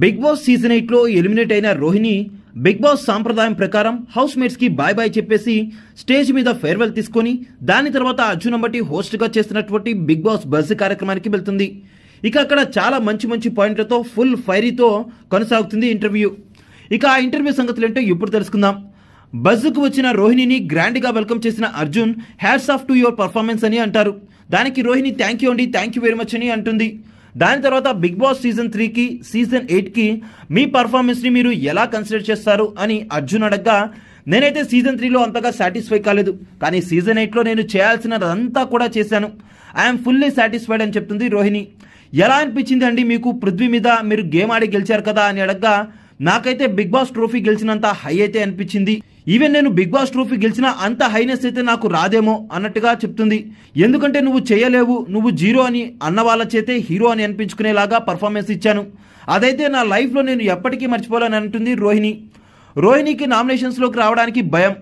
Big boss season 8 లో eliminate అయిన Rohini big boss సాంప్రదాయం ప్రకారం హౌస్ మేట్స్ కి బాయ్ బాయ్ చెప్పేసి స్టేజ్ మీద ఫేర్వెల్ తీసుకొని దాని తర్వాత అర్జున్ అంబటి హోస్ట్ గా చేస్తున్నటువంటి బిగ్ బాస్ బజ్ కార్యక్రమానికి వెళ్తుంది. ఇక అక్కడ చాలా మంచి పాయింట్లతో ఫుల్ ఫైరీతో కొనసాగుతుంది ఇంటర్వ్యూ. ఇక ఆ ఇంటర్వ్యూ సంగతులు ఏంటో ఇప్పుడు తెలుసుకుందాం. బజ్కు వచ్చిన రోహిణిని గ్రాండ్ గా వెల్కమ్ చేసిన Arjun hats off to your performance అని అంటారు. దానికి రోహిణి థ్యాంక్ యూ అండి, థ్యాంక్ యూ వెరీ మచ్ అని అంటుంది. దాని తర్వాత బిగ్ బాస్ సీజన్ 3కి సీజన్ 8కి మీ పర్ఫార్మెన్స్ ని మీరు ఎలా కన్సిడర్ చేస్తారు అని అర్జున్ అడగ్గా, నేనైతే సీజన్ 3లో అంతగా సాటిస్ఫై కాలేదు, కానీ సీజన్ 8లో నేను చేయాల్సినదంతా కూడా చేశాను, ఐఎమ్ ఫుల్లీ సాటిస్ఫైడ్ అని చెప్తుంది రోహిణి. ఎలా అనిపించింది అండి మీకు పృథ్వీ మీద మీరు గేమ్ ఆడి గెలిచారు కదా అని అడగ్గా, నాకైతే బిగ్ బాస్ ట్రోఫీ గెలిచినంత హై అయితే అనిపించింది, ఈవెన్ నేను బిగ్ బాస్ ట్రోఫీ గెలిచిన అంత హైనెస్ అయితే నాకు రాదేమో అన్నట్టుగా చెప్తుంది. ఎందుకంటే నువ్వు చేయలేవు, నువ్వు జీరో అని అన్న వాళ్ళ చేతే హీరో అని అనిపించుకునేలాగా పర్ఫార్మెన్స్ ఇచ్చాను, అదైతే నా లైఫ్లో నేను ఎప్పటికీ మర్చిపోలేని అంటుంది రోహిణి. రోహిణికి నామినేషన్స్లోకి రావడానికి భయం,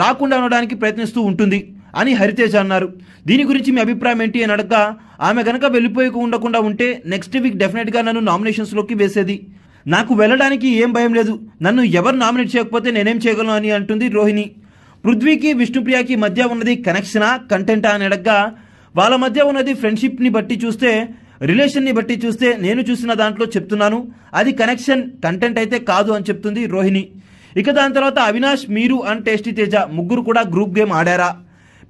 రాకుండా ఉండడానికి ప్రయత్నిస్తూ ఉంటుంది అని హరితేజ అన్నారు. దీని గురించి మీ అభిప్రాయం ఏంటి అని అడగ్గా, ఆమె గనక వెళ్ళిపోయి ఉండకుండా ఉంటే నెక్స్ట్ వీక్ డెఫినెట్గా నన్ను నామినేషన్స్లోకి వేసేది, నాకు వెళ్ళడానికి ఏం భయం లేదు, నన్ను ఎవరు నామినేట్ చేయకపోతే నేనేం చేయగలను అని అంటుంది రోహిణి. పృథ్వీకి విష్ణుప్రియకి మధ్య ఉన్నది కనెక్షనా కంటెంటా అని అడగ్గా, వాళ్ళ మధ్య ఉన్నది ఫ్రెండ్షిప్ని బట్టి చూస్తే, రిలేషన్ని బట్టి చూస్తే నేను చూసిన దాంట్లో చెప్తున్నాను, అది కనెక్షన్ కంటెంట్ అయితే కాదు అని చెప్తుంది రోహిణి. ఇక దాని తర్వాత అవినాష్, మీరు అండ్ టేస్టీ తేజ ముగ్గురు కూడా గ్రూప్ గేమ్ ఆడారా?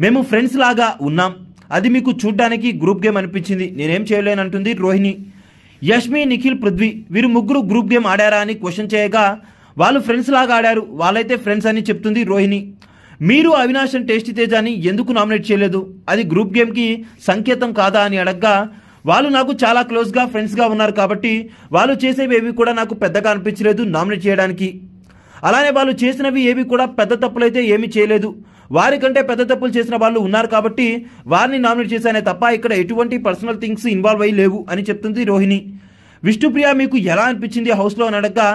మేము ఫ్రెండ్స్ లాగా ఉన్నాం, అది మీకు చూడ్డానికి గ్రూప్ గేమ్ అనిపించింది, నేనేం చేయలేనంటుంది రోహిణి. యష్మి, నిఖిల్, పృథ్వీ వీరు ముగ్గురు గ్రూప్ గేమ్ ఆడారా అని క్వశ్చన్ చేయగా, వాళ్ళు ఫ్రెండ్స్ లాగా ఆడారు, వాళ్ళైతే ఫ్రెండ్స్ అని చెప్తుంది రోహిణి. మీరు అవినాష్ అండ్ టేస్టీ తేజాని ఎందుకు నామినేట్ చేయలేదు, అది గ్రూప్ గేమ్కి సంకేతం కాదా అని అడగ్గా, వాళ్ళు నాకు చాలా క్లోజ్గా ఫ్రెండ్స్గా ఉన్నారు కాబట్టి వాళ్ళు చేసేవి ఏవి కూడా నాకు పెద్దగా అనిపించలేదు నామినేట్ చేయడానికి, అలానే వాళ్ళు చేసినవి ఏవి కూడా పెద్ద తప్పులైతే ఏమీ చేయలేదు, వారికంటే పెద్ద తప్పులు చేసిన వాళ్ళు ఉన్నారు కాబట్టి వారిని నామినేట్ చేశానే తప్ప ఇక్కడ ఎటువంటి పర్సనల్ థింగ్స్ ఇన్వాల్వ్ అయ్యి లేవు అని చెప్తుంది రోహిణి. విష్ణుప్రియ మీకు ఎలా అనిపించింది హౌస్లో అని అడగ్గా,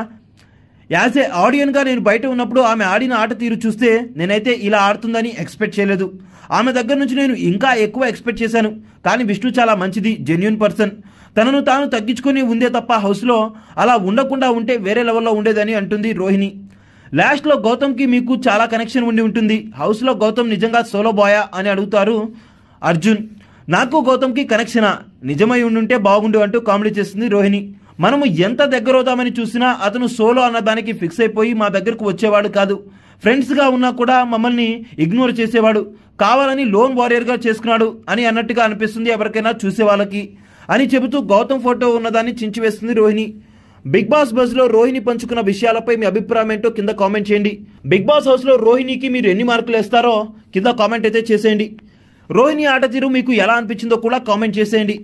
యాజ్ ఏ ఆడియన్గా నేను బయట ఉన్నప్పుడు ఆమె ఆడిన ఆట తీరు చూస్తే నేనైతే ఇలా ఆడుతుందని ఎక్స్పెక్ట్ చేయలేదు, ఆమె దగ్గర నుంచి నేను ఇంకా ఎక్కువ ఎక్స్పెక్ట్ చేశాను, కానీ విష్ణు చాలా మంచిది, జెన్యూన్ పర్సన్, తనను తాను తగ్గించుకొని ఉందే తప్ప హౌస్లో అలా ఉండకుండా ఉంటే వేరే లెవెల్లో ఉండేదని అంటుంది రోహిణి. లాస్ట్లో గౌతమ్కి మీకు చాలా కనెక్షన్ ఉండి ఉంటుంది, హౌస్లో గౌతమ్ నిజంగా సోలో బాయా అని అడుగుతారు అర్జున్. నాకు గౌతమ్కి కనెక్షనా, నిజమై ఉండుంటే బాగుండు అంటూ కామెడీ చేస్తుంది రోహిణి. మనము ఎంత దగ్గర అవుతామని చూసినా అతను సోలో అన్నదానికి ఫిక్స్ అయిపోయి మా దగ్గరకు వచ్చేవాడు కాదు, ఫ్రెండ్స్గా ఉన్నా కూడా మమ్మల్ని ఇగ్నోర్ చేసేవాడు, కావాలని లోన్ వారియర్గా చేసుకున్నాడు అని అన్నట్టుగా అనిపిస్తుంది ఎవరికైనా చూసే వాళ్ళకి అని చెబుతూ గౌతమ్ ఫోటో ఉన్నదాన్ని చించివేస్తుంది రోహిణి. బిగ్ బాస్ బజ్ లో రోహిణి పంచుకున్న విషయాలపై మీ అభిప్రాయం ఏంటో కింద కామెంట్ చేయండి. బిగ్ బాస్ హౌస్ లో రోహిణికి మీరు ఎన్ని మార్కులు వేస్తారో కింద కామెంట్ అయితే చేసేయండి. రోహిణి ఆట తీరు మీకు ఎలా అనిపించిందో కూడా కామెంట్ చేసేయండి.